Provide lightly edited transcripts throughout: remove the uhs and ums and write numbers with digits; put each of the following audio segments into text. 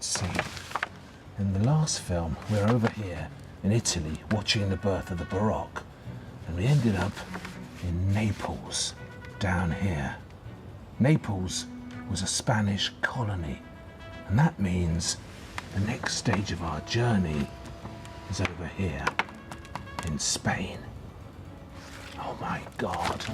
let's see. In the last film, we're over here in Italy watching the birth of the Baroque, and we ended up in Naples, down here. Naples was a Spanish colony, and that means the next stage of our journey is over here in Spain. Oh my God.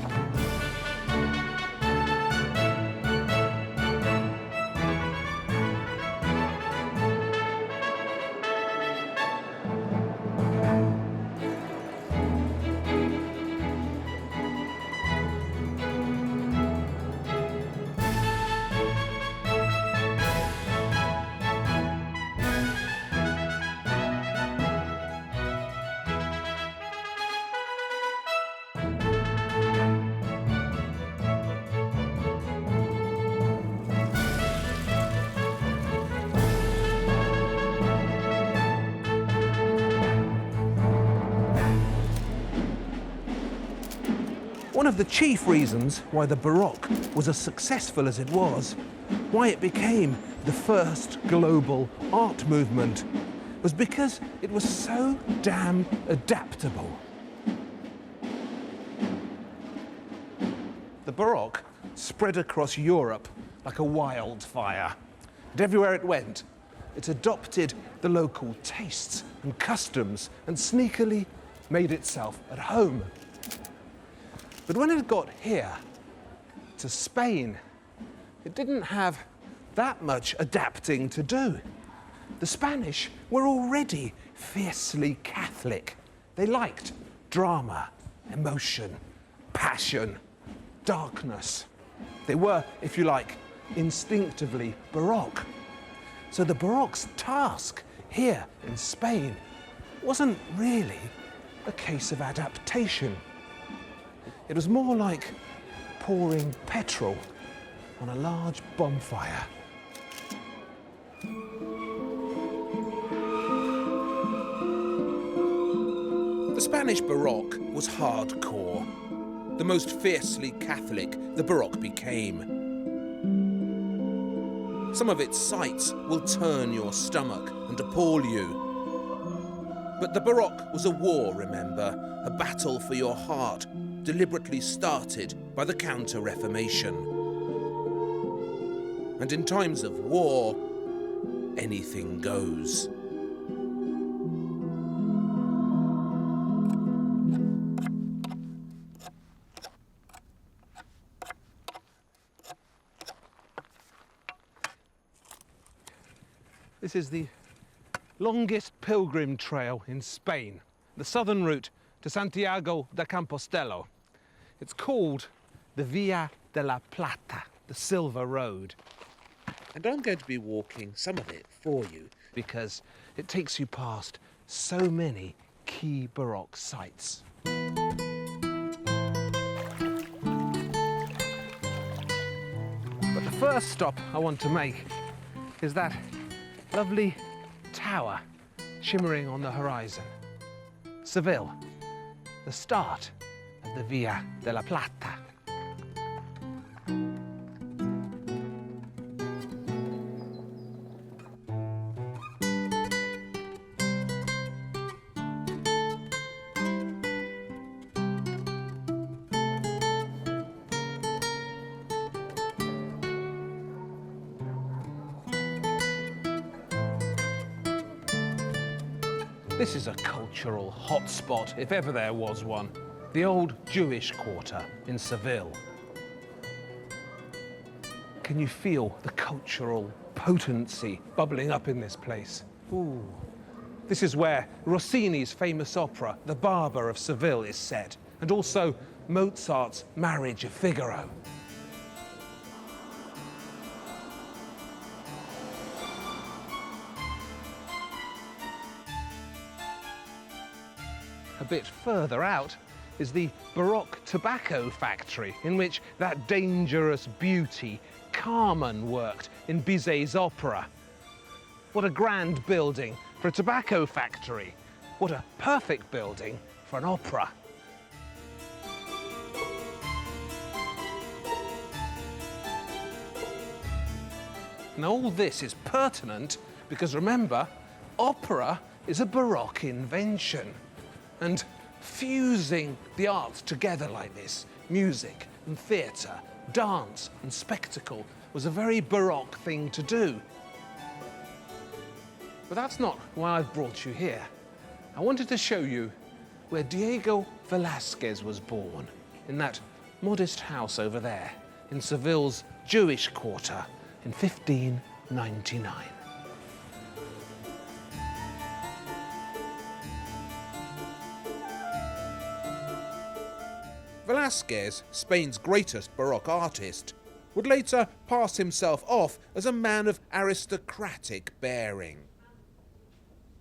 One of the chief reasons why the Baroque was as successful as it was, why it became the first global art movement, was because it was so damn adaptable. The Baroque spread across Europe like a wildfire. And everywhere it went, it adopted the local tastes and customs and sneakily made itself at home. But when it got here, to Spain, it didn't have that much adapting to do. The Spanish were already fiercely Catholic. They liked drama, emotion, passion, darkness. They were, if you like, instinctively Baroque. So the Baroque's task here in Spain wasn't really a case of adaptation. It was more like pouring petrol on a large bonfire. The Spanish Baroque was hardcore. The most fiercely Catholic the Baroque became. Some of its sights will turn your stomach and appall you. But the Baroque was a war, remember, a battle for your heart, deliberately started by the Counter-Reformation. And in times of war, anything goes. This is the longest pilgrim trail in Spain, the southern route to Santiago de Compostela. It's called the Via de la Plata, the Silver Road. And I'm going to be walking some of it for you because it takes you past so many key Baroque sites. But the first stop I want to make is that lovely tower shimmering on the horizon. Seville, the start of the Via de la Plata. This is a cultural hotspot, if ever there was one. The old Jewish quarter in Seville. Can you feel the cultural potency bubbling up in this place? Ooh. This is where Rossini's famous opera, The Barber of Seville, is set, and also Mozart's Marriage of Figaro. A bit further out is the Baroque tobacco factory in which that dangerous beauty Carmen worked in Bizet's opera. What a grand building for a tobacco factory. What a perfect building for an opera. Now all this is pertinent Because remember, opera is a Baroque invention. And fusing the arts together like this, music and theatre, dance and spectacle, was a very Baroque thing to do. But that's not why I've brought you here. I wanted to show you where Diego Velasquez was born, in that modest house over there, in Seville's Jewish quarter, in 1599. Velasquez, Spain's greatest Baroque artist, would later pass himself off as a man of aristocratic bearing.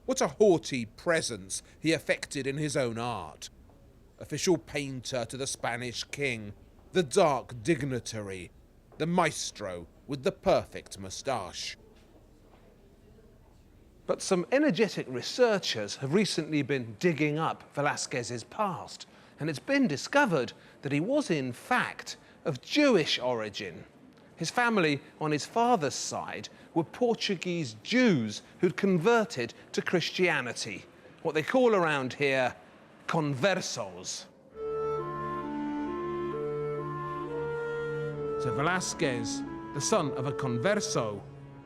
What a haughty presence he affected in his own art. Official painter to the Spanish king, the dark dignitary, the maestro with the perfect moustache. But some energetic researchers have recently been digging up Velasquez's past, and it's been discovered that he was in fact of Jewish origin. His family on his father's side were Portuguese Jews who'd converted to Christianity, what they call around here conversos. So Velasquez, the son of a converso,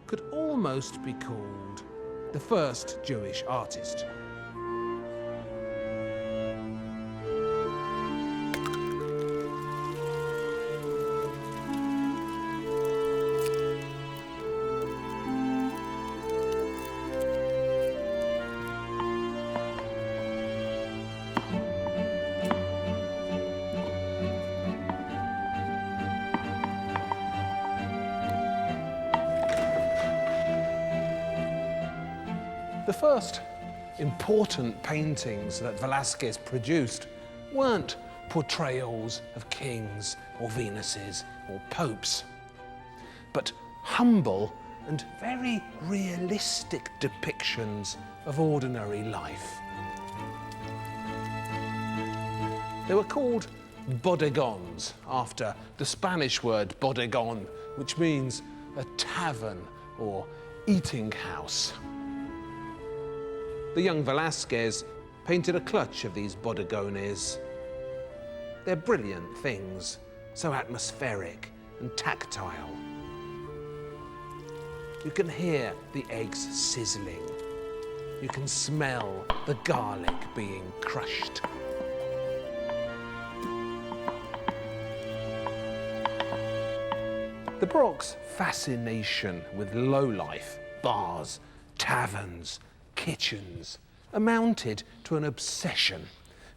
could almost be called the first Jewish artist. The first important paintings that Velasquez produced weren't portrayals of kings or Venuses or popes, but humble and very realistic depictions of ordinary life. They were called bodegons, after the Spanish word bodegon, which means a tavern or eating house. The young Velasquez painted a clutch of these bodegones. They're brilliant things, so atmospheric and tactile. You can hear the eggs sizzling. You can smell the garlic being crushed. The Baroque's fascination with lowlife, bars, taverns, kitchens, amounted to an obsession,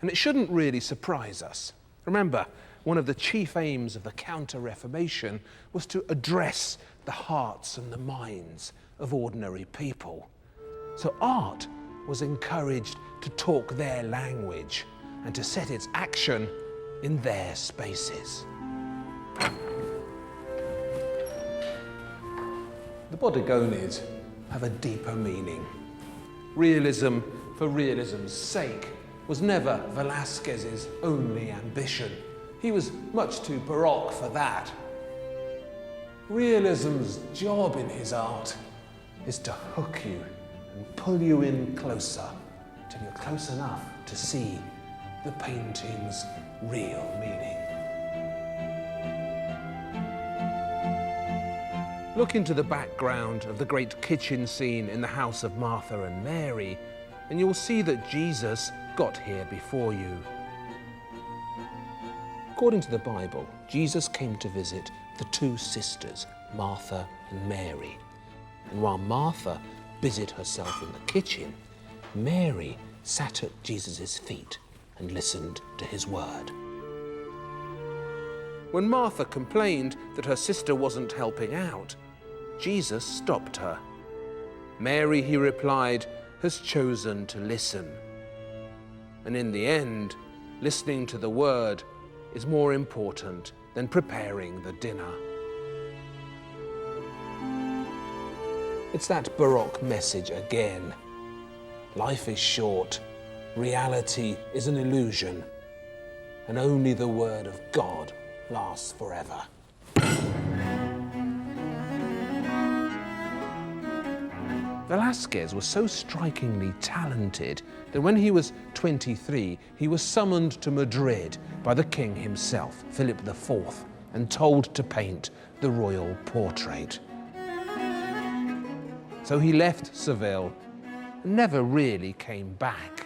and it shouldn't really surprise us. Remember, one of the chief aims of the Counter-Reformation was to address the hearts and the minds of ordinary people. So art was encouraged to talk their language and to set its action in their spaces. The bodegones have a deeper meaning. Realism for realism's sake was never Velasquez's only ambition. He was much too Baroque for that. Realism's job in his art is to hook you and pull you in closer till you're close enough to see the painting's real meaning. Look into the background of the great kitchen scene in the house of Martha and Mary, and you'll see that Jesus got here before you. According to the Bible, Jesus came to visit the two sisters, Martha and Mary. And while Martha busied herself in the kitchen, Mary sat at Jesus' feet and listened to his word. When Martha complained that her sister wasn't helping out, Jesus stopped her. Mary, he replied, has chosen to listen. And in the end, listening to the word is more important than preparing the dinner. It's that Baroque message again. Life is short, reality is an illusion, and only the word of God lasts forever. Velasquez was so strikingly talented that when he was 23, he was summoned to Madrid by the king himself, Philip IV, and told to paint the royal portrait. So he left Seville and never really came back.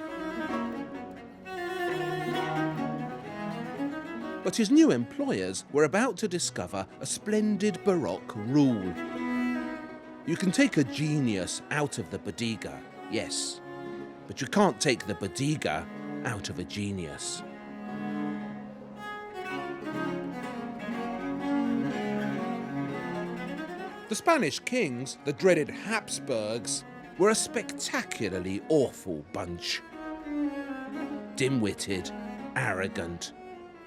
But his new employers were about to discover a splendid Baroque rule. You can take a genius out of the bodega, yes, but you can't take the bodega out of a genius. The Spanish kings, the dreaded Habsburgs, were a spectacularly awful bunch. Dim-witted, arrogant,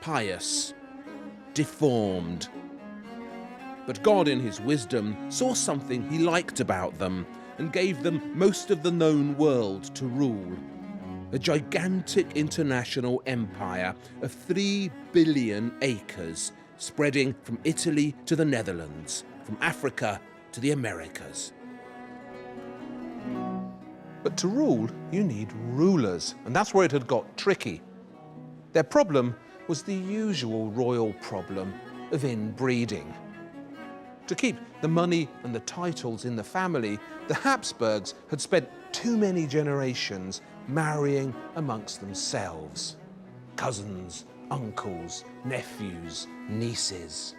pious, deformed. But God in his wisdom saw something he liked about them and gave them most of the known world to rule. A gigantic international empire of 3 billion acres, spreading from Italy to the Netherlands, from Africa to the Americas. But to rule, you need rulers, and that's where it had got tricky. Their problem was the usual royal problem of inbreeding. To keep the money and the titles in the family, the Habsburgs had spent too many generations marrying amongst themselves. Cousins, uncles, nephews, nieces.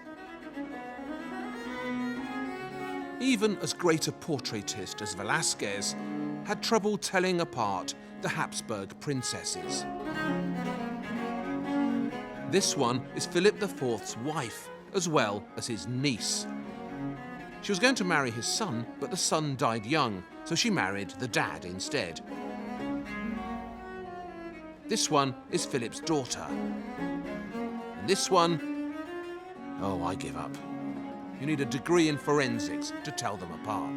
Even as great a portraitist as Velasquez had trouble telling apart the Habsburg princesses. This one is Philip IV's wife, as well as his niece. She was going to marry his son, but the son died young, so she married the dad instead. This one is Philip's daughter. And this one, oh, I give up. You need a degree in forensics to tell them apart.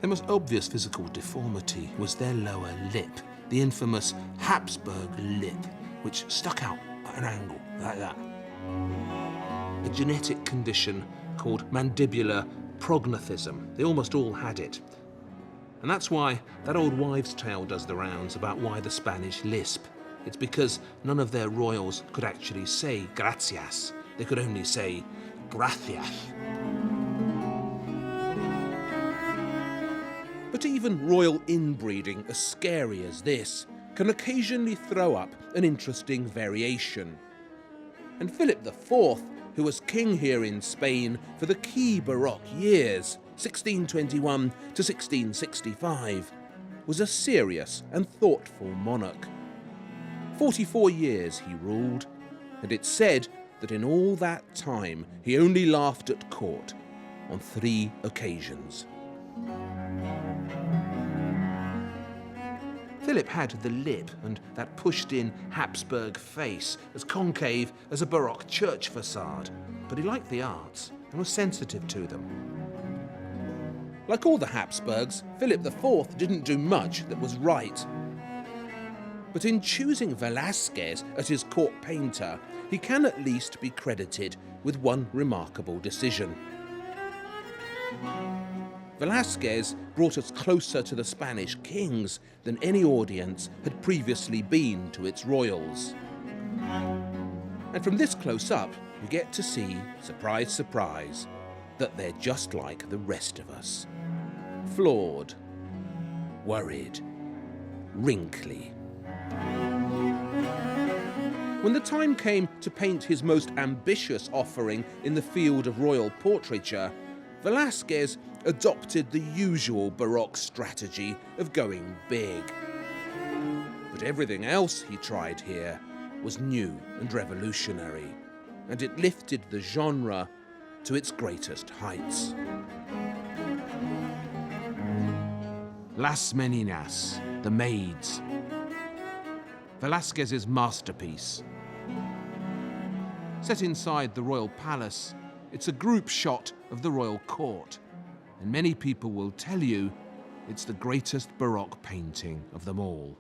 Their most obvious physical deformity was their lower lip, the infamous Habsburg lip, which stuck out at an angle, like that. A genetic condition called mandibular prognathism. They almost all had it. And that's why that old wives' tale does the rounds about why the Spanish lisp. It's because none of their royals could actually say gracias. They could only say gracias. But even royal inbreeding, as scary as this, can occasionally throw up an interesting variation. And Philip IV, who was king here in Spain for the key Baroque years, 1621 to 1665, was a serious and thoughtful monarch. 44 years he ruled, and it's said that in all that time he only laughed at court on 3 occasions. Philip had the lip and that pushed-in Habsburg face as concave as a Baroque church facade, but he liked the arts and was sensitive to them. Like all the Habsburgs, Philip IV didn't do much that was right. But in choosing Velasquez as his court painter, he can at least be credited with one remarkable decision. Velasquez brought us closer to the Spanish kings than any audience had previously been to its royals. And from this close-up, you get to see, surprise, surprise, that they're just like the rest of us. Flawed, worried, wrinkly. When the time came to paint his most ambitious offering in the field of royal portraiture, Velasquez adopted the usual Baroque strategy of going big. But everything else he tried here was new and revolutionary, and it lifted the genre to its greatest heights. Las Meninas, the Maids. Velasquez's masterpiece. Set inside the royal palace, it's a group shot of the royal court, and many people will tell you it's the greatest Baroque painting of them all.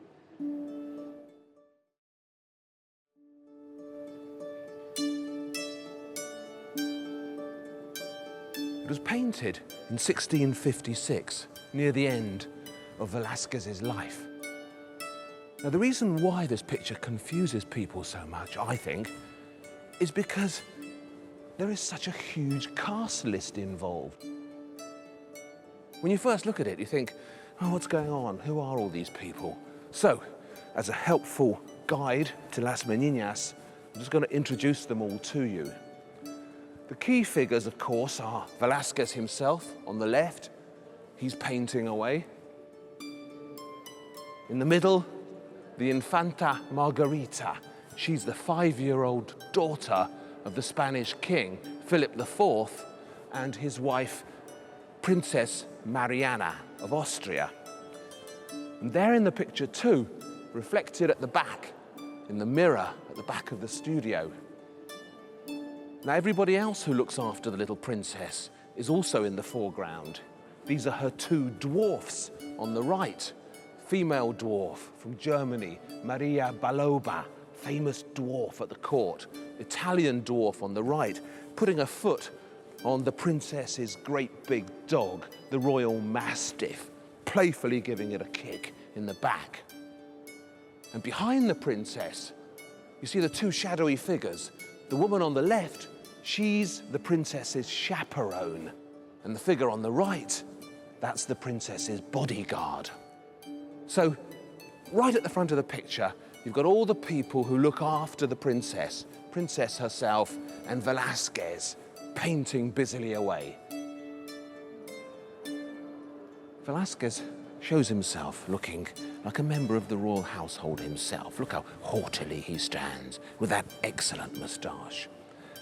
was painted in 1656, near the end of Velasquez's life. Now, the reason why this picture confuses people so much, I think, is because there is such a huge cast list involved. When you first look at it, you think, oh, what's going on? Who are all these people? So, as a helpful guide to Las Meninas, I'm just going to introduce them all to you. The key figures, of course, are Velasquez himself on the left. He's painting away. In the middle, the Infanta Margarita. She's the 5-year-old daughter of the Spanish king, Philip IV, and his wife, Princess Mariana of Austria. And there in the picture too, reflected at the back, in the mirror at the back of the studio. Now, everybody else who looks after the little princess is also in the foreground. These are her 2 dwarfs on the right. Female dwarf from Germany, Maria Baloba, famous dwarf at the court. Italian dwarf on the right, putting a foot on the princess's great big dog, the royal mastiff, playfully giving it a kick in the back. And behind the princess, you see the 2 shadowy figures. The woman on the left, she's the princess's chaperone. And the figure on the right, that's the princess's bodyguard. So, right at the front of the picture, you've got all the people who look after the princess herself, and Velasquez painting busily away. Velasquez shows himself looking like a member of the royal household himself. Look how haughtily he stands with that excellent moustache.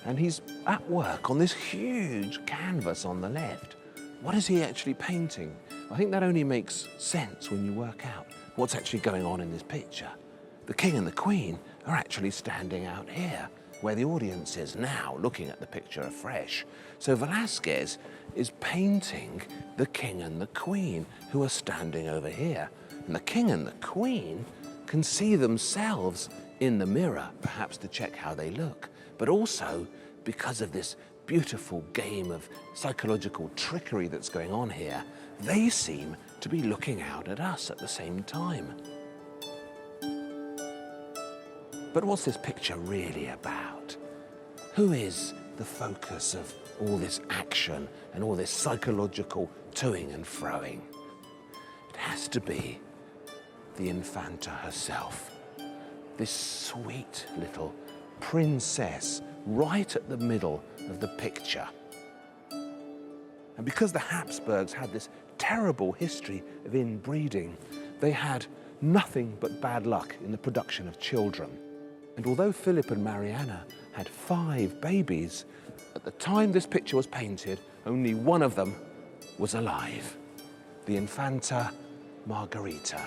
And he's at work on this huge canvas on the left. What is he actually painting? I think that only makes sense when you work out what's actually going on in this picture. The king and the queen are actually standing out here, where the audience is now, looking at the picture afresh. So Velasquez is painting the king and the queen, who are standing over here. And the king and the queen can see themselves in the mirror, perhaps to check how they look, but also because of this beautiful game of psychological trickery that's going on here, they seem to be looking out at us at the same time. But what's this picture really about? Who is the focus of all this action and all this psychological toing and froing? It has to be the Infanta herself, this sweet little princess right at the middle of the picture. And because the Habsburgs had this terrible history of inbreeding, they had nothing but bad luck in the production of children. And although Philip and Mariana had 5 babies, at the time this picture was painted, only one of them was alive, the Infanta Margarita.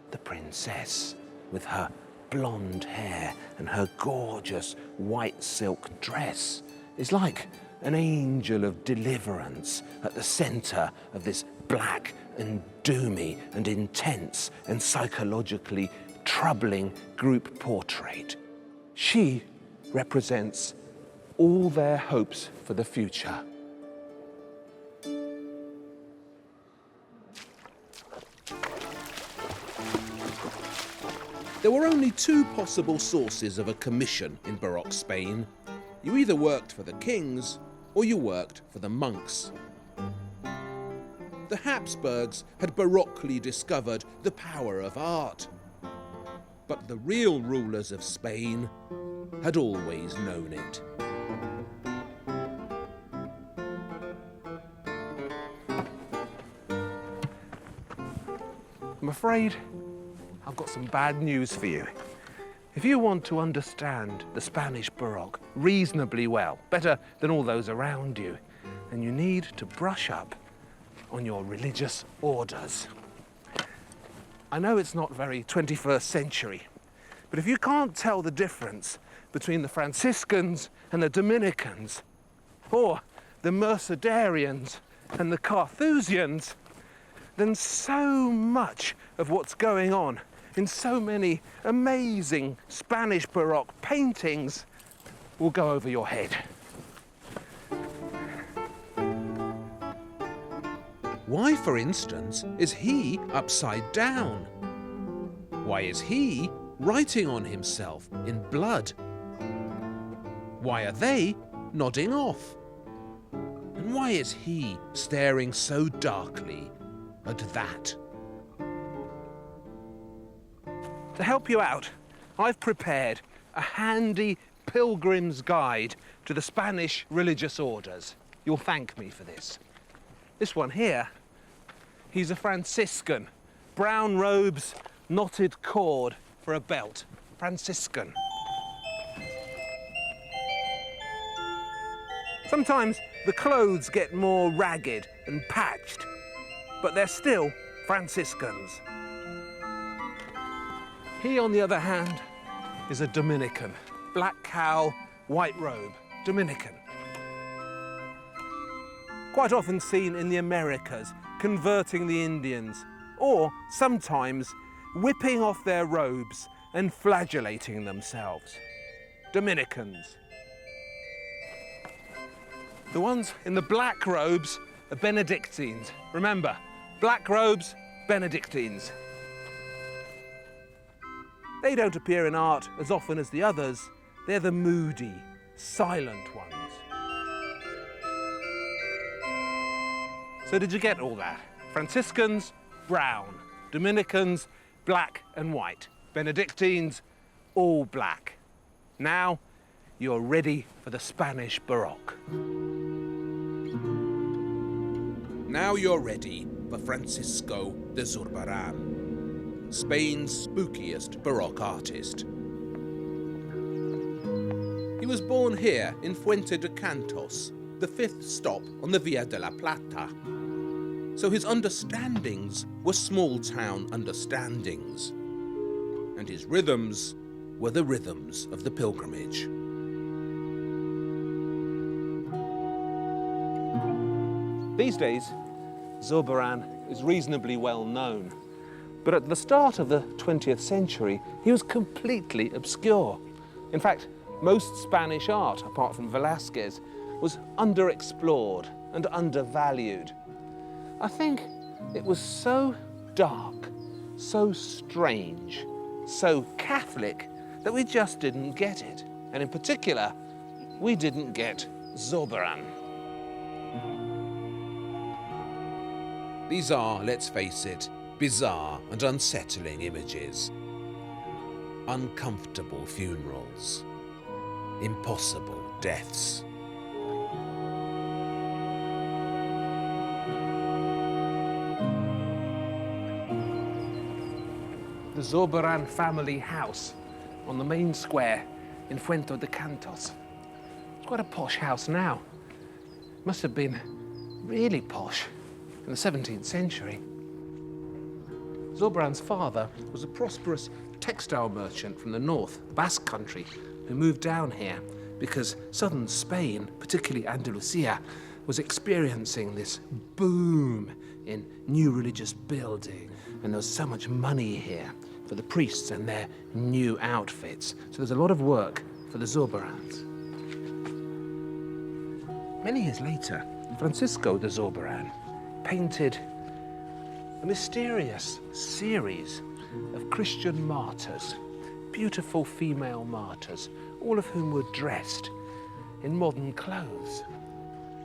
The princess, with her blonde hair and her gorgeous white silk dress, is like an angel of deliverance at the center of this black and doomy and intense and psychologically troubling group portrait. She represents all their hopes for the future. There were only 2 possible sources of a commission in Baroque Spain. You either worked for the kings or you worked for the monks. The Habsburgs had baroquely discovered the power of art. But the real rulers of Spain had always known it. I'm afraid I've got some bad news for you. If you want to understand the Spanish Baroque reasonably well, better than all those around you, then you need to brush up on your religious orders. I know it's not very 21st century, but if you can't tell the difference between the Franciscans and the Dominicans, or the Mercedarians and the Carthusians, then so much of what's going on in so many amazing Spanish Baroque paintings will go over your head. Why, for instance, is he upside down? Why is he writing on himself in blood? Why are they nodding off? And why is he staring so darkly at that? To help you out, I've prepared a handy pilgrim's guide to the Spanish religious orders. You'll thank me for this. This one here, he's a Franciscan. Brown robes, knotted cord for a belt. Franciscan. Sometimes the clothes get more ragged and patched, but they're still Franciscans. He, on the other hand, is a Dominican. Black cowl, white robe, Dominican. Quite often seen in the Americas, converting the Indians, or sometimes whipping off their robes and flagellating themselves. Dominicans. The ones in the black robes are Benedictines. Remember, black robes, Benedictines. They don't appear in art as often as the others. They're the moody, silent ones. So did you get all that? Franciscans, brown. Dominicans, black and white. Benedictines, all black. Now, you're ready for the Spanish Baroque. Now you're ready for Francisco de Zurbaran, Spain's spookiest Baroque artist. He was born here in Fuente de Cantos, the fifth stop on the Via de la Plata. So his understandings were small-town understandings, and his rhythms were the rhythms of the pilgrimage. These days, Zurbaran is reasonably well known, but at the start of the 20th century, he was completely obscure. In fact, most Spanish art, apart from Velasquez, was underexplored and undervalued. I think it was so dark, so strange, so Catholic that we just didn't get it. And in particular, we didn't get Zurbaran. These are, let's face it, bizarre and unsettling images. Uncomfortable funerals. Impossible deaths. The Zurbaran family house on the main square in Fuente de Cantos. It's quite a posh house now. Must have been really posh in the 17th century. Zurbaran's father was a prosperous textile merchant from the north, Basque country, who moved down here because southern Spain, particularly Andalusia, was experiencing this boom in new religious building, and there was so much money here for the priests and their new outfits. So there's a lot of work for the Zurbarans. Many years later, Francisco de Zurbaran painted a mysterious series of Christian martyrs, beautiful female martyrs, all of whom were dressed in modern clothes.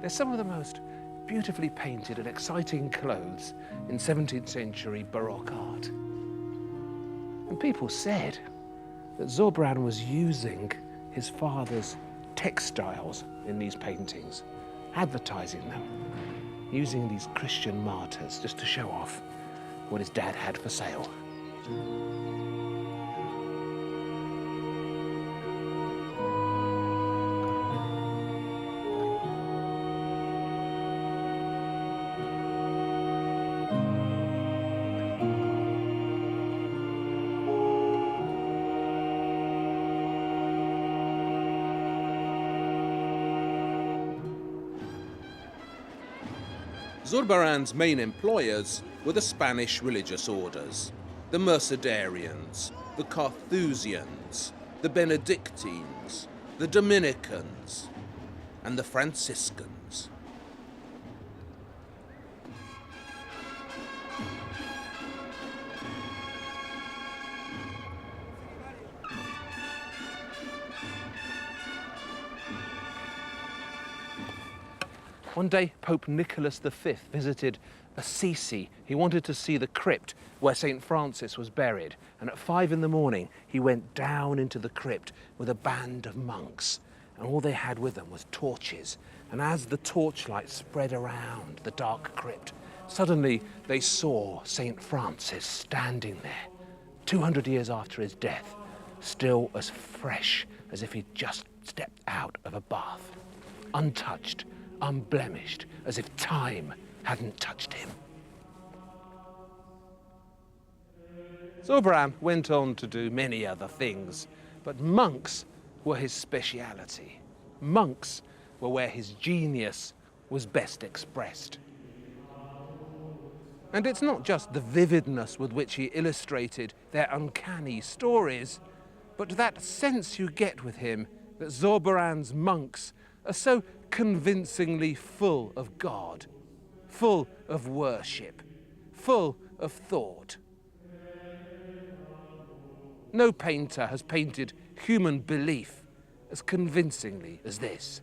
They're some of the most beautifully painted and exciting clothes in 17th century Baroque art. And people said that Zurbaran was using his father's textiles in these paintings, advertising them, using these Christian martyrs just to show off what his dad had for sale. Zurbaran's main employers were the Spanish religious orders, the Mercedarians, the Carthusians, the Benedictines, the Dominicans, and the Franciscans. One day, Pope Nicholas V visited Assisi. He wanted to see the crypt where St. Francis was buried. And at 5 in the morning, he went down into the crypt with a band of monks. And all they had with them was torches. And as the torchlight spread around the dark crypt, suddenly they saw St. Francis standing there, 200 years after his death, still as fresh as if he'd just stepped out of a bath, untouched, unblemished, as if time hadn't touched him. Zurbaran went on to do many other things, but monks were his speciality. Monks were where his genius was best expressed. And it's not just the vividness with which he illustrated their uncanny stories, but that sense you get with him that Zurbaran's monks are so convincingly full of God, full of worship, full of thought. No painter has painted human belief as convincingly as this.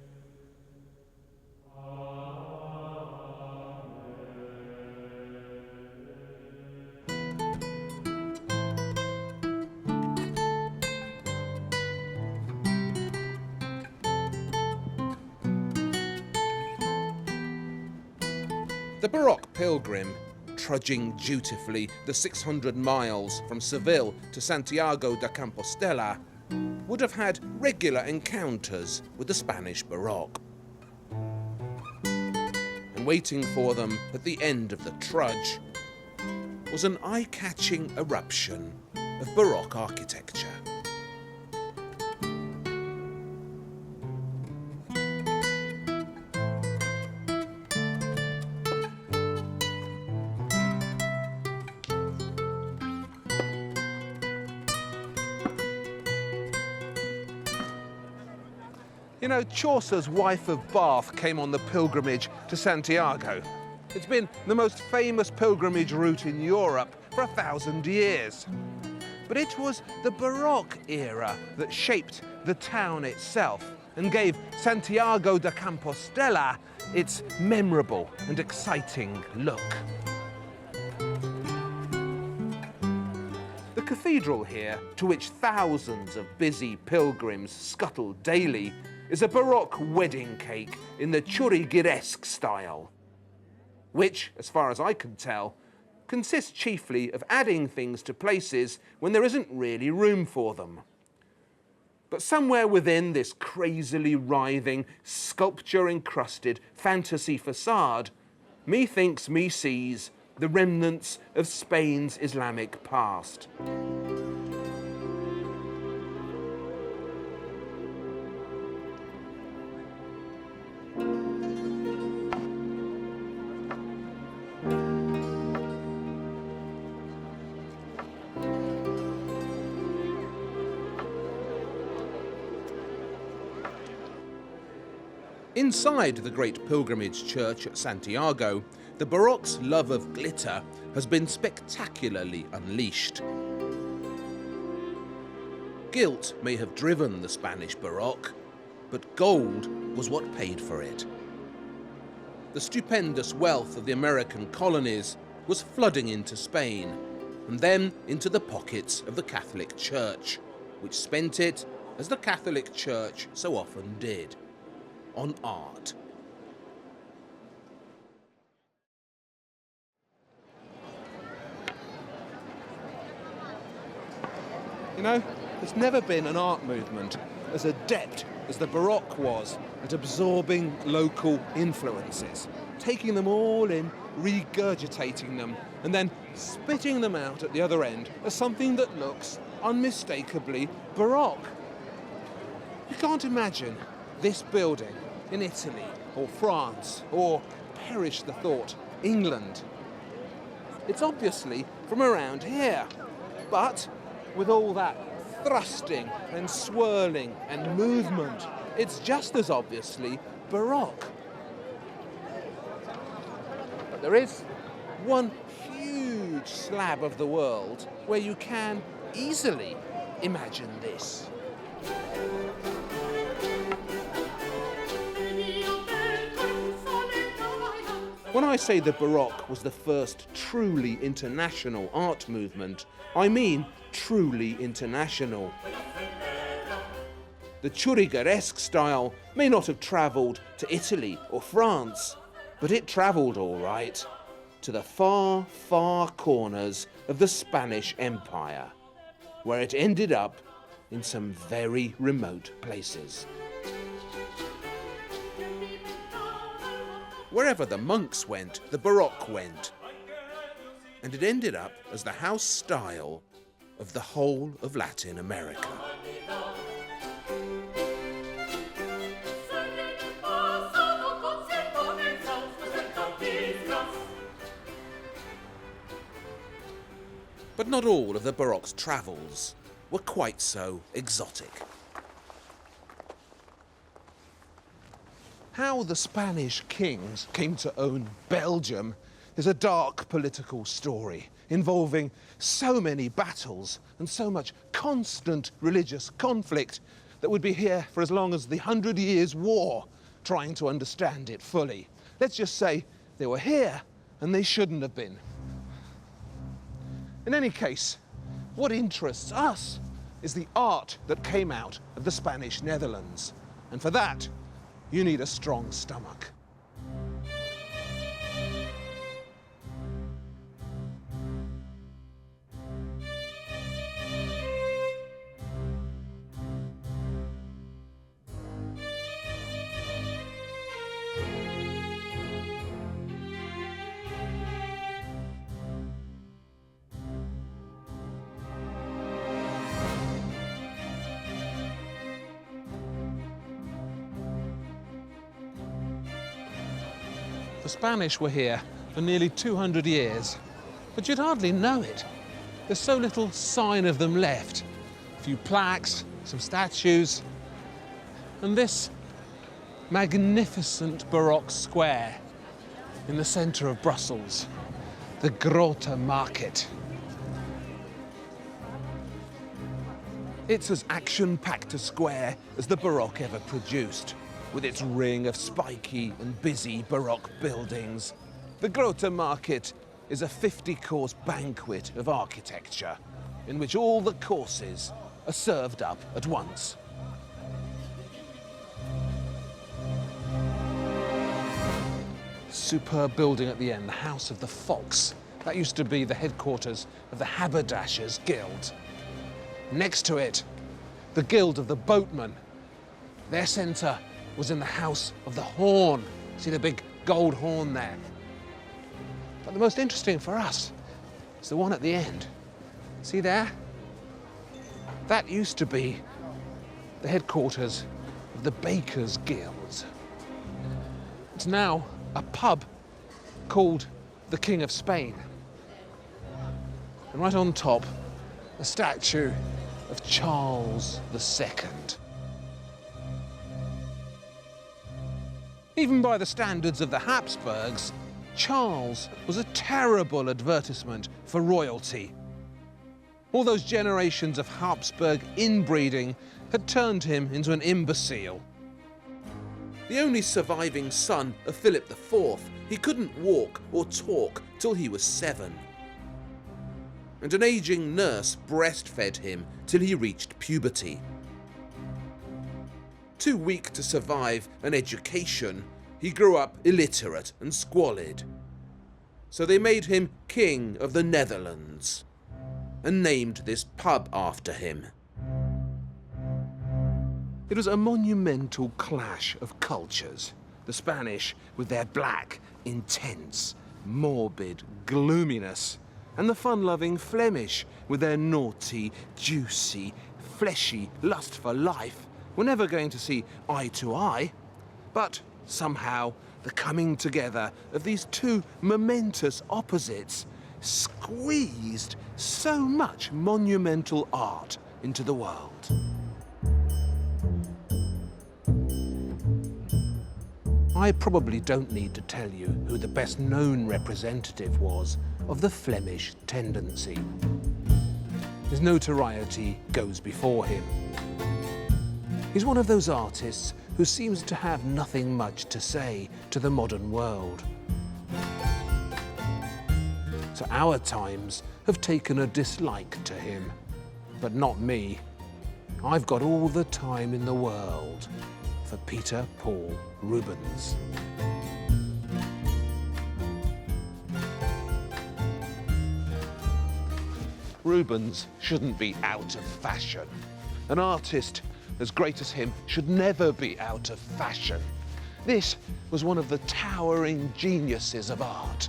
The Baroque pilgrim, trudging dutifully the 600 miles from Seville to Santiago de Compostela, would have had regular encounters with the Spanish Baroque. And waiting for them at the end of the trudge was an eye-catching eruption of Baroque architecture. You know, Chaucer's Wife of Bath came on the pilgrimage to Santiago. It's been the most famous pilgrimage route in Europe for 1,000 years. But it was the Baroque era that shaped the town itself and gave Santiago de Compostela its memorable and exciting look. The cathedral here, to which thousands of busy pilgrims scuttle daily, is a Baroque wedding cake in the churrigueresque style, which, as far as I can tell, consists chiefly of adding things to places when there isn't really room for them. But somewhere within this crazily writhing, sculpture-encrusted fantasy facade, methinks me sees the remnants of Spain's Islamic past. Inside the great pilgrimage church at Santiago, the Baroque's love of glitter has been spectacularly unleashed. Gilt may have driven the Spanish Baroque, but gold was what paid for it. The stupendous wealth of the American colonies was flooding into Spain, and then into the pockets of the Catholic Church, which spent it, as the Catholic Church so often did, on art. You know, there's never been an art movement as adept as the Baroque was at absorbing local influences, taking them all in, regurgitating them, and then spitting them out at the other end as something that looks unmistakably Baroque. You can't imagine this building in Italy or France or, perish the thought, England. It's obviously from around here, but with all that thrusting and swirling and movement, it's just as obviously Baroque. But there is one huge slab of the world where you can easily imagine this. When I say the Baroque was the first truly international art movement, I mean truly international. The Churrigueresque style may not have travelled to Italy or France, but it travelled all right to the far, far corners of the Spanish Empire, where it ended up in some very remote places. Wherever the monks went, the Baroque went, and it ended up as the house style of the whole of Latin America. But not all of the Baroque's travels were quite so exotic. How the Spanish kings came to own Belgium is a dark political story involving so many battles and so much constant religious conflict that would be here for as long as the 100 Years' War trying to understand it fully. Let's just say they were here and they shouldn't have been. In any case, what interests us is the art that came out of the Spanish Netherlands. And for that, you need a strong stomach. The Spanish were here for nearly 200 years, but you'd hardly know it. There's so little sign of them left. A few plaques, some statues, and this magnificent Baroque square in the centre of Brussels, the Grote Market. It's as action-packed a square as the Baroque ever produced, with its ring of spiky and busy Baroque buildings. The Grote Market is a 50-course banquet of architecture, in which all the courses are served up at once. Superb building at the end, the House of the Fox. That used to be the headquarters of the Haberdashers' Guild. Next to it, the Guild of the Boatmen. Their centre was in the House of the Horn. See the big gold horn there? But the most interesting for us is the one at the end. See there? That used to be the headquarters of the Bakers' Guild. It's now a pub called the King of Spain. And right on top, a statue of Charles II. Even by the standards of the Habsburgs, Charles was a terrible advertisement for royalty. All those generations of Habsburg inbreeding had turned him into an imbecile. The only surviving son of Philip IV, he couldn't walk or talk till he was 7. And an aging nurse breastfed him till he reached puberty. Too weak to survive an education, he grew up illiterate and squalid. So they made him King of the Netherlands and named this pub after him. It was a monumental clash of cultures. The Spanish with their black, intense, morbid gloominess, and the fun-loving Flemish with their naughty, juicy, fleshy lust for life were never going to see eye to eye. But somehow the coming together of these two momentous opposites squeezed so much monumental art into the world. I probably don't need to tell you who the best known representative was of the Flemish tendency. His notoriety goes before him. He's one of those artists who seems to have nothing much to say to the modern world. so our times have taken a dislike to him. But not me. I've got all the time in the world for Peter Paul Rubens. Rubens shouldn't be out of fashion. An artist as great as him should never be out of fashion. This was one of the towering geniuses of art.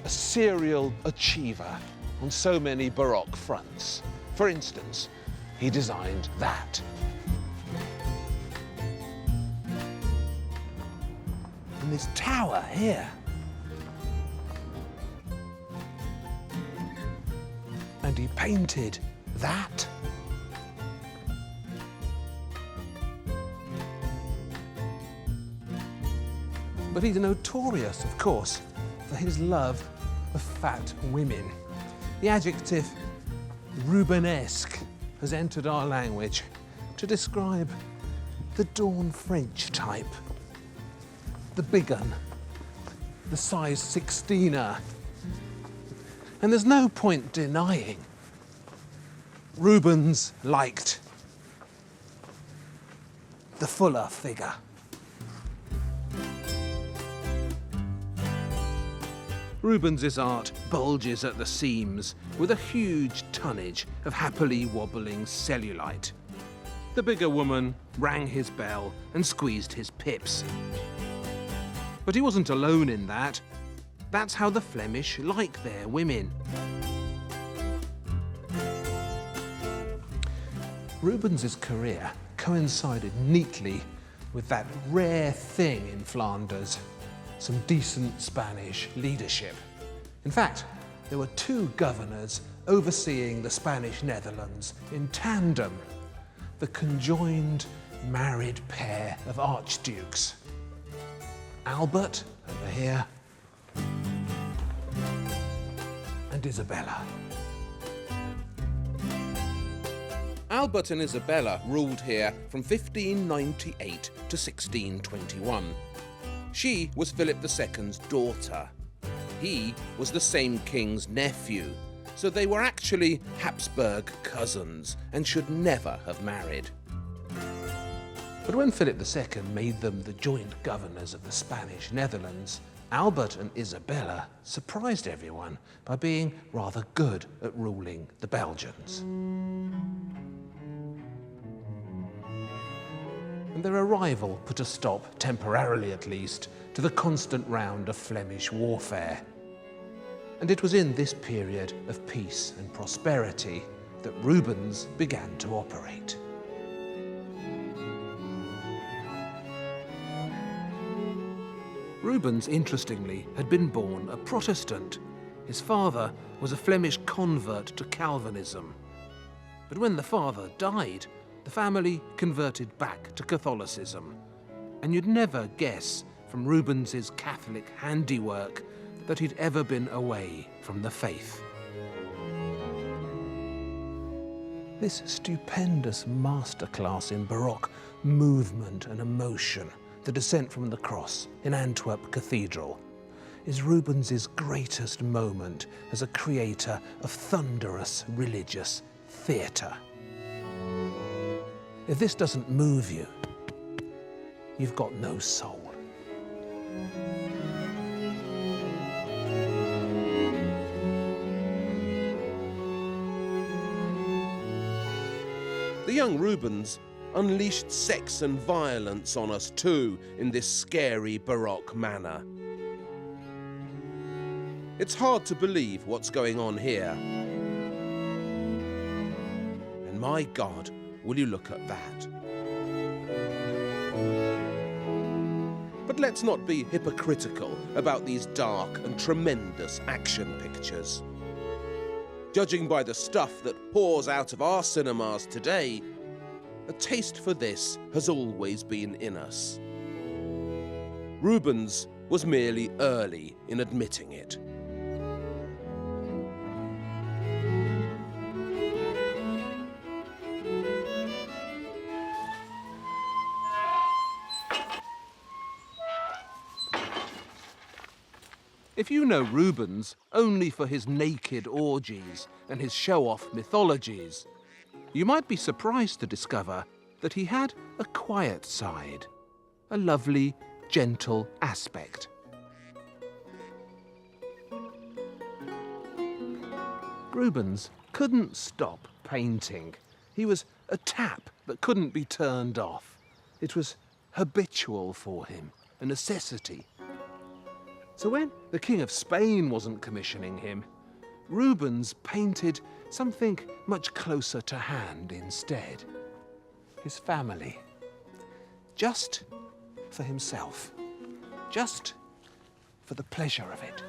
A serial achiever on so many Baroque fronts. For instance, he designed that. And this tower here. And he painted that. But he's notorious, of course, for his love of fat women. The adjective Rubenesque has entered our language to describe the Dawn French type. The big un, the size 16er. And there's no point denying Rubens liked the fuller figure. Rubens's art bulges at the seams with a huge tonnage of happily wobbling cellulite. The bigger woman rang his bell and squeezed his pips. But he wasn't alone in that. That's how the Flemish like their women. Rubens's career coincided neatly with that rare thing in Flanders, some decent Spanish leadership. In fact, there were two governors overseeing the Spanish Netherlands in tandem, the conjoined married pair of archdukes. Albert, over here, and Isabella. Albert and Isabella ruled here from 1598 to 1621. She was Philip II's daughter. He was the same king's nephew, so they were actually Habsburg cousins and should never have married. But when Philip II made them the joint governors of the Spanish Netherlands, Albert and Isabella surprised everyone by being rather good at ruling the Belgians. And their arrival put a stop, temporarily at least, to the constant round of Flemish warfare. And it was in this period of peace and prosperity that Rubens began to operate. Rubens, interestingly, had been born a Protestant. His father was a Flemish convert to Calvinism. But when the father died, the family converted back to Catholicism. And you'd never guess from Rubens's Catholic handiwork that he'd ever been away from the faith. This stupendous masterclass in Baroque movement and emotion, The Descent from the Cross in Antwerp Cathedral, is Rubens's greatest moment as a creator of thunderous religious theatre. If this doesn't move you, you've got no soul. The young Rubens unleashed sex and violence on us too in this scary Baroque manner. It's hard to believe what's going on here. And my God, will you look at that? But let's not be hypocritical about these dark and tremendous action pictures. Judging by the stuff that pours out of our cinemas today, a taste for this has always been in us. Rubens was merely early in admitting it. If you know Rubens only for his naked orgies and his show-off mythologies, you might be surprised to discover that he had a quiet side, a lovely, gentle aspect. Rubens couldn't stop painting. He was a tap that couldn't be turned off. It was habitual for him, a necessity. So when the King of Spain wasn't commissioning him, Rubens painted something much closer to hand instead. His family. Just for himself. Just for the pleasure of it.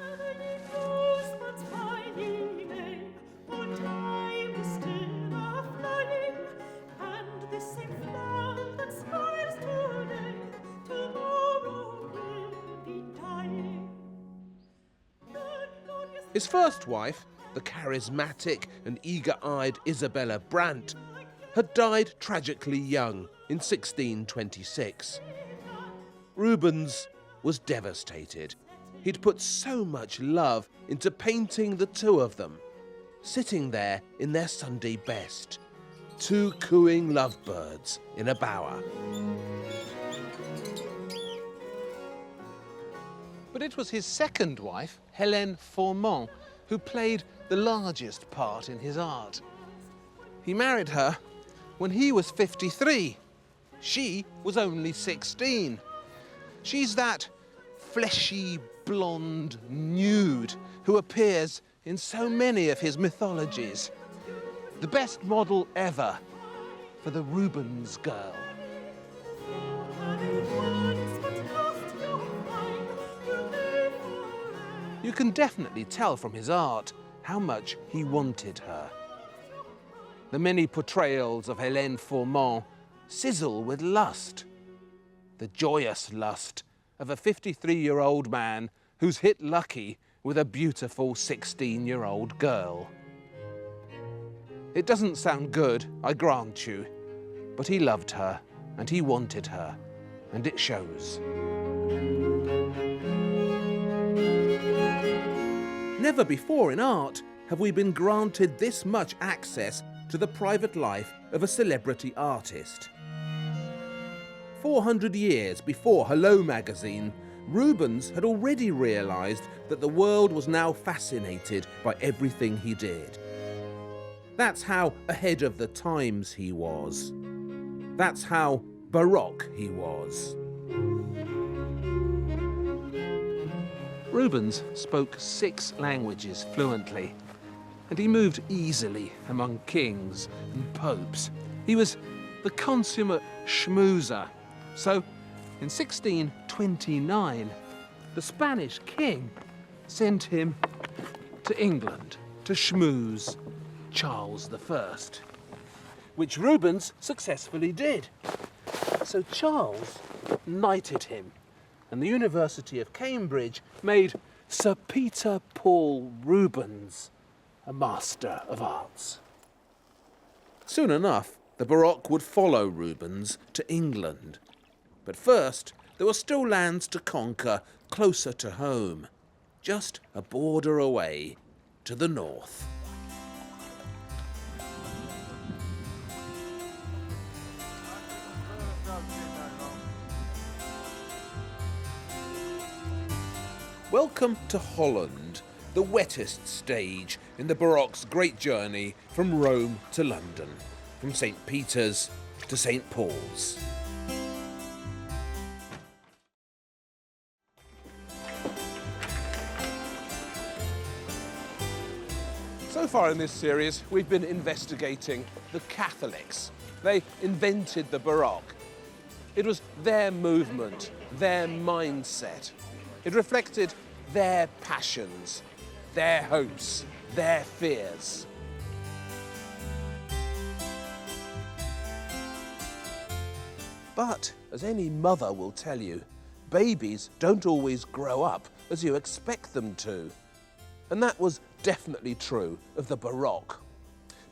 His first wife, the charismatic and eager-eyed Isabella Brandt, had died tragically young in 1626. Rubens was devastated. He'd put so much love into painting the two of them, sitting there in their Sunday best, two cooing lovebirds in a bower. But it was his second wife, Hélène Formant, who played the largest part in his art. He married her when he was 53. She was only 16. She's that fleshy, blonde nude who appears in so many of his mythologies. The best model ever for the Rubens girl. You can definitely tell from his art how much he wanted her. The many portrayals of Hélène Formant sizzle with lust. The joyous lust of a 53-year-old man who's hit lucky with a beautiful 16-year-old girl. It doesn't sound good, I grant you, but he loved her and he wanted her, and it shows. Never before in art have we been granted this much access to the private life of a celebrity artist. 400 years before Hello magazine, Rubens had already realised that the world was now fascinated by everything he did. That's how ahead of the times he was. That's how Baroque he was. Rubens spoke 6 languages fluently, and he moved easily among kings and popes. He was the consummate schmoozer. So, in 1629, the Spanish king sent him to England to schmooze Charles I, which Rubens successfully did. So Charles knighted him, and the University of Cambridge made Sir Peter Paul Rubens a Master of Arts. Soon enough, the Baroque would follow Rubens to England. But first, there were still lands to conquer closer to home, just a border away to the north. Welcome to Holland, the wettest stage in the Baroque's great journey from Rome to London, from St. Peter's to St. Paul's. So far in this series, we've been investigating the Catholics. They invented the Baroque. It was their movement, their mindset. It reflected their passions, their hopes, their fears. But, as any mother will tell you, babies don't always grow up as you expect them to. And that was definitely true of the Baroque.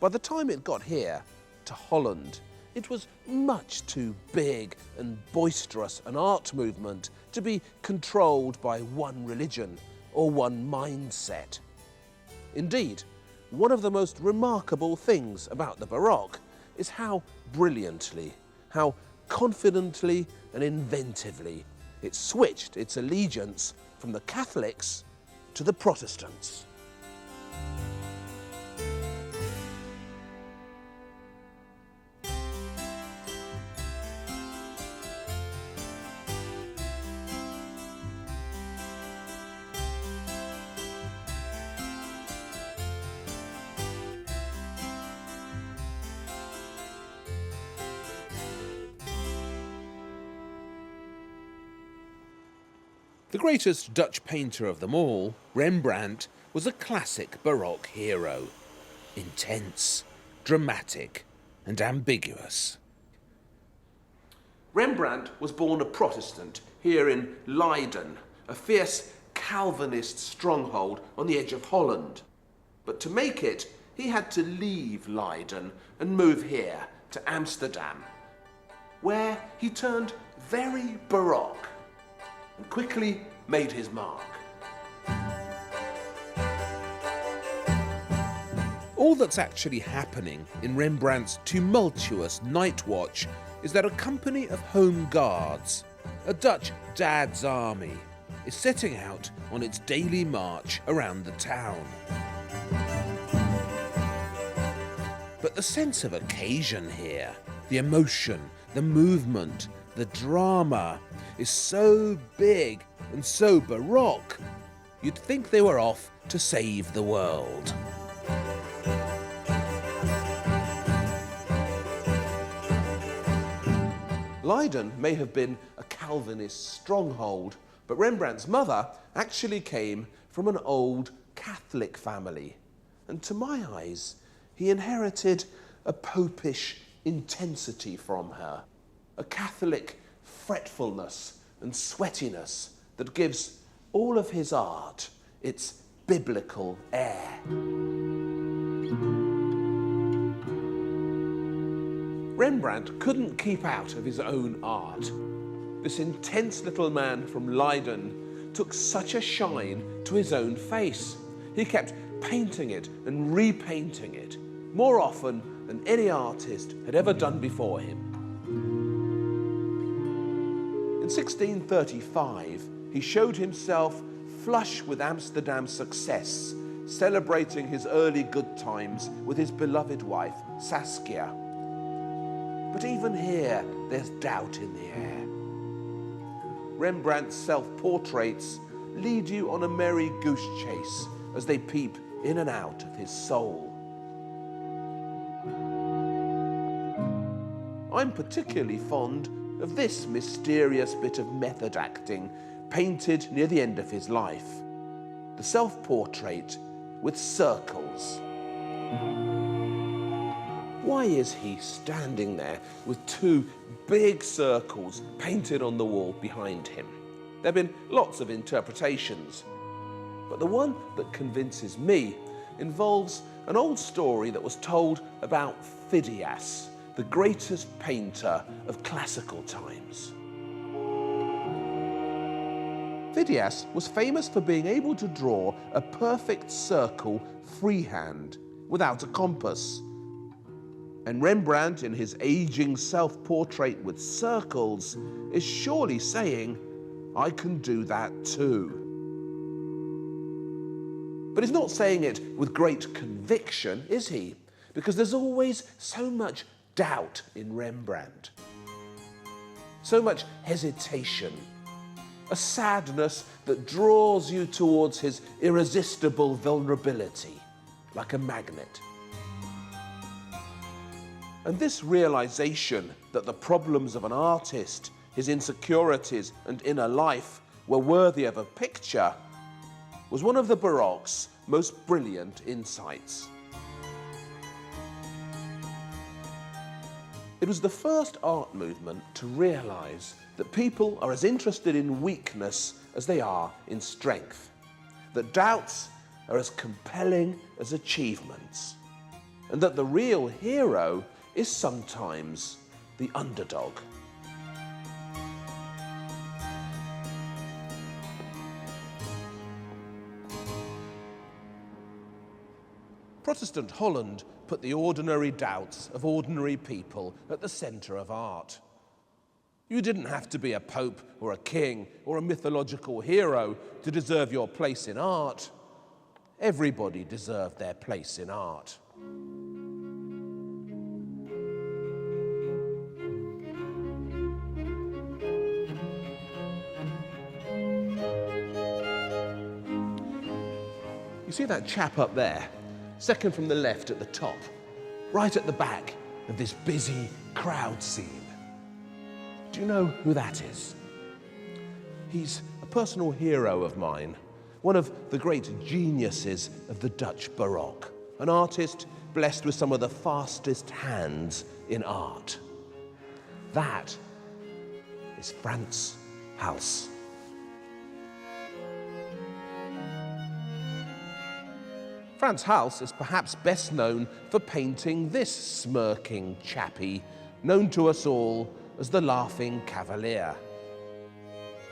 By the time it got here, to Holland, it was much too big and boisterous an art movement to be controlled by one religion or one mindset. Indeed, one of the most remarkable things about the Baroque is how brilliantly, how confidently and inventively it switched its allegiance from the Catholics to the Protestants. The greatest Dutch painter of them all, Rembrandt, was a classic Baroque hero. Intense, dramatic, and ambiguous. Rembrandt was born a Protestant here in Leiden, a fierce Calvinist stronghold on the edge of Holland. But to make it, he had to leave Leiden and move here to Amsterdam, where he turned very Baroque and quickly made his mark. All that's actually happening in Rembrandt's tumultuous night watch is that a company of home guards, a Dutch dad's army, is setting out on its daily march around the town. But the sense of occasion here, the emotion, the movement, the drama, is so big and so Baroque, you'd think they were off to save the world. Leiden may have been a Calvinist stronghold, but Rembrandt's mother actually came from an old Catholic family. And to my eyes, he inherited a popish intensity from her, a Catholic fretfulness and sweatiness that gives all of his art its biblical air. Rembrandt couldn't keep out of his own art. This intense little man from Leiden took such a shine to his own face. He kept painting it and repainting it, more often than any artist had ever done before him. In 1635, he showed himself flush with Amsterdam's success, celebrating his early good times with his beloved wife, Saskia. But even here, there's doubt in the air. Rembrandt's self-portraits lead you on a merry goose chase as they peep in and out of his soul. I'm particularly fond of this mysterious bit of method acting painted near the end of his life. The self-portrait with circles. Why is he standing there with two big circles painted on the wall behind him? There have been lots of interpretations, but the one that convinces me involves an old story that was told about Phidias, the greatest painter of classical times. Phidias was famous for being able to draw a perfect circle freehand without a compass. And Rembrandt, in his aging self-portrait with circles, is surely saying, I can do that too. But he's not saying it with great conviction, is he? Because there's always so much doubt in Rembrandt. So much hesitation. A sadness that draws you towards his irresistible vulnerability, like a magnet. And this realization that the problems of an artist, his insecurities and inner life were worthy of a picture, was one of the Baroque's most brilliant insights. It was the first art movement to realize that people are as interested in weakness as they are in strength, that doubts are as compelling as achievements, and that the real hero is sometimes the underdog. Protestant Holland put the ordinary doubts of ordinary people at the centre of art. You didn't have to be a pope or a king or a mythological hero to deserve your place in art. Everybody deserved their place in art. You see that chap up there, second from the left at the top, right at the back of this busy crowd scene? Do you know who that is? He's a personal hero of mine, one of the great geniuses of the Dutch Baroque, an artist blessed with some of the fastest hands in art. That is Frans Hals. Frans Hals is perhaps best known for painting this smirking chappie, known to us all as the Laughing Cavalier.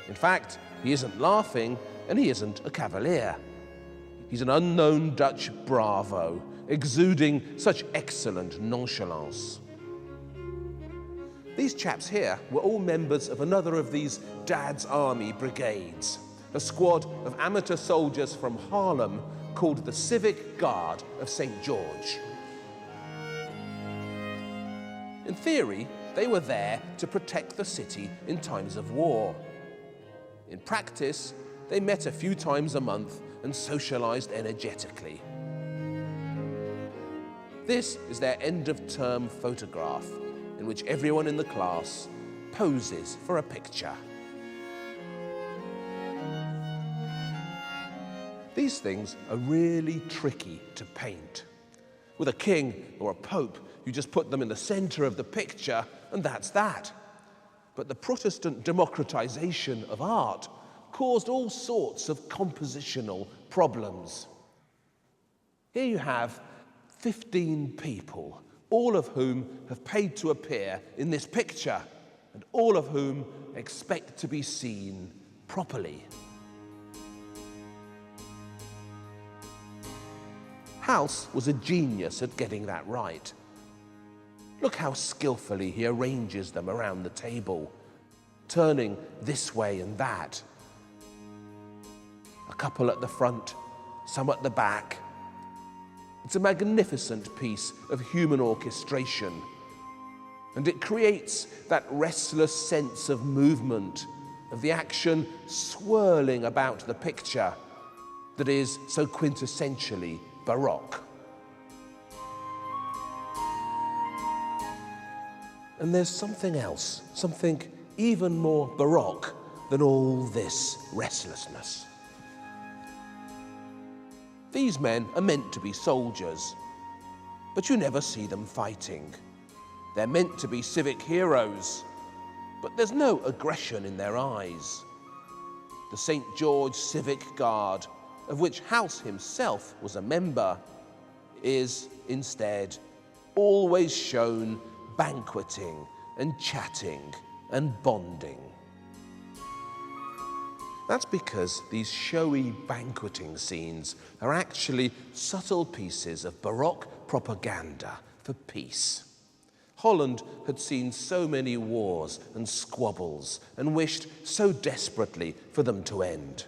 In fact, he isn't laughing and he isn't a cavalier. He's an unknown Dutch bravo, exuding such excellent nonchalance. These chaps here were all members of another of these Dad's Army brigades, a squad of amateur soldiers from Haarlem called the Civic Guard of St. George. In theory, they were there to protect the city in times of war. In practice, they met a few times a month and socialized energetically. This is their end-of-term photograph, in which everyone in the class poses for a picture. These things are really tricky to paint. With a king or a pope, you just put them in the center of the picture, and that's that. But the Protestant democratization of art caused all sorts of compositional problems. Here you have 15 people, all of whom have paid to appear in this picture, and all of whom expect to be seen properly. Hals was a genius at getting that right. Look how skillfully he arranges them around the table, turning this way and that. A couple at the front, some at the back. It's a magnificent piece of human orchestration, and it creates that restless sense of movement, of the action swirling about the picture that is so quintessentially Baroque. And there's something else, something even more Baroque than all this restlessness. These men are meant to be soldiers, but you never see them fighting. They're meant to be civic heroes, but there's no aggression in their eyes. The St. George Civic Guard, of which Hals himself was a member, is instead always shown banqueting and chatting and bonding. That's because these showy banqueting scenes are actually subtle pieces of Baroque propaganda for peace. Holland had seen so many wars and squabbles and wished so desperately for them to end.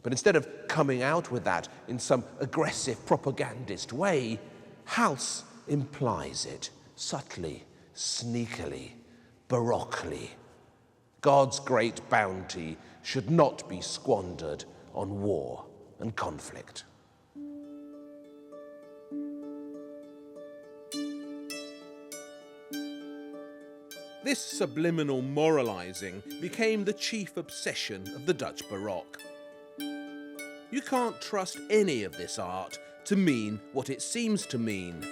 But instead of coming out with that in some aggressive propagandist way, Hals implies it subtly, sneakily, baroquely. God's great bounty should not be squandered on war and conflict. This subliminal moralizing became the chief obsession of the Dutch Baroque. You can't trust any of this art to mean what it seems to mean.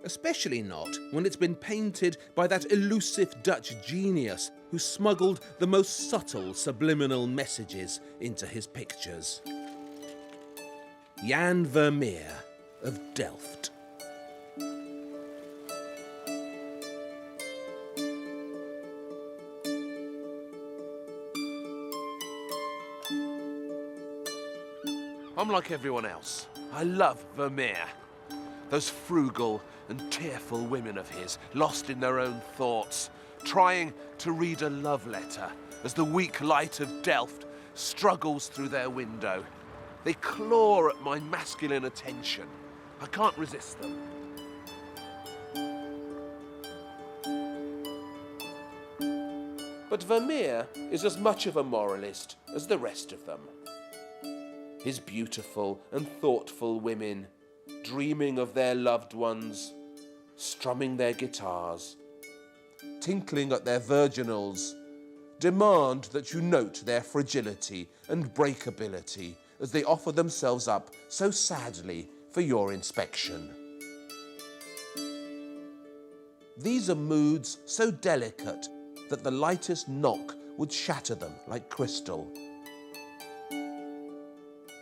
Especially not when it's been painted by that elusive Dutch genius who smuggled the most subtle subliminal messages into his pictures. Jan Vermeer of Delft. I'm like everyone else. I love Vermeer. Those frugal and tearful women of his, lost in their own thoughts, trying to read a love letter as the weak light of Delft struggles through their window. They claw at my masculine attention. I can't resist them. But Vermeer is as much of a moralist as the rest of them. His beautiful and thoughtful women, dreaming of their loved ones, strumming their guitars, tinkling at their virginals, demand that you note their fragility and breakability as they offer themselves up so sadly for your inspection. These are moods so delicate that the lightest knock would shatter them like crystal.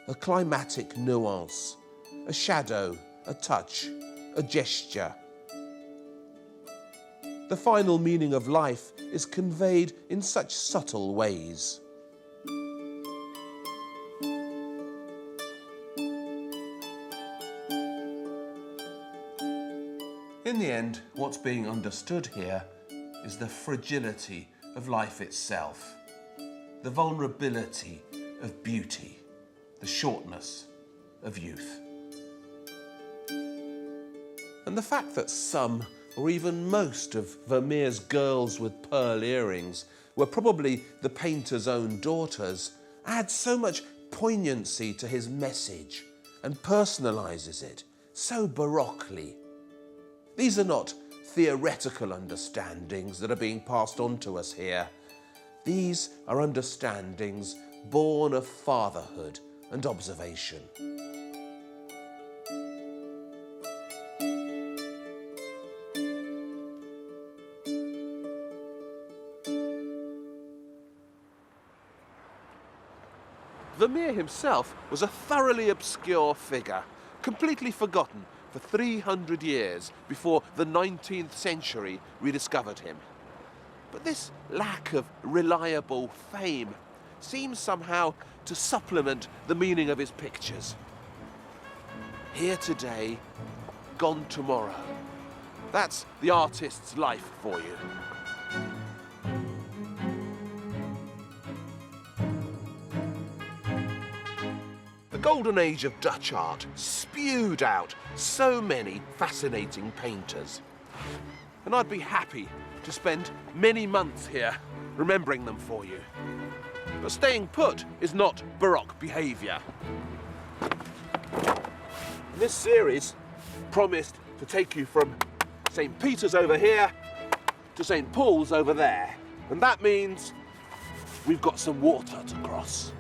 A climatic nuance, a shadow, a touch, a gesture. The final meaning of life is conveyed in such subtle ways. In the end, what's being understood here is the fragility of life itself, the vulnerability of beauty, the shortness of youth. And the fact that some, or even most, of Vermeer's girls with pearl earrings were probably the painter's own daughters adds so much poignancy to his message and personalises it so baroquely. These are not theoretical understandings that are being passed on to us here. These are understandings born of fatherhood and observation. Vermeer himself was a thoroughly obscure figure, completely forgotten for 300 years before the 19th century rediscovered him. But this lack of reliable fame seems somehow to supplement the meaning of his pictures. Here today, gone tomorrow. That's the artist's life for you. The golden age of Dutch art spewed out so many fascinating painters. And I'd be happy to spend many months here remembering them for you. But staying put is not Baroque behaviour. This series promised to take you from St. Peter's over here to St. Paul's over there. And that means we've got some water to cross.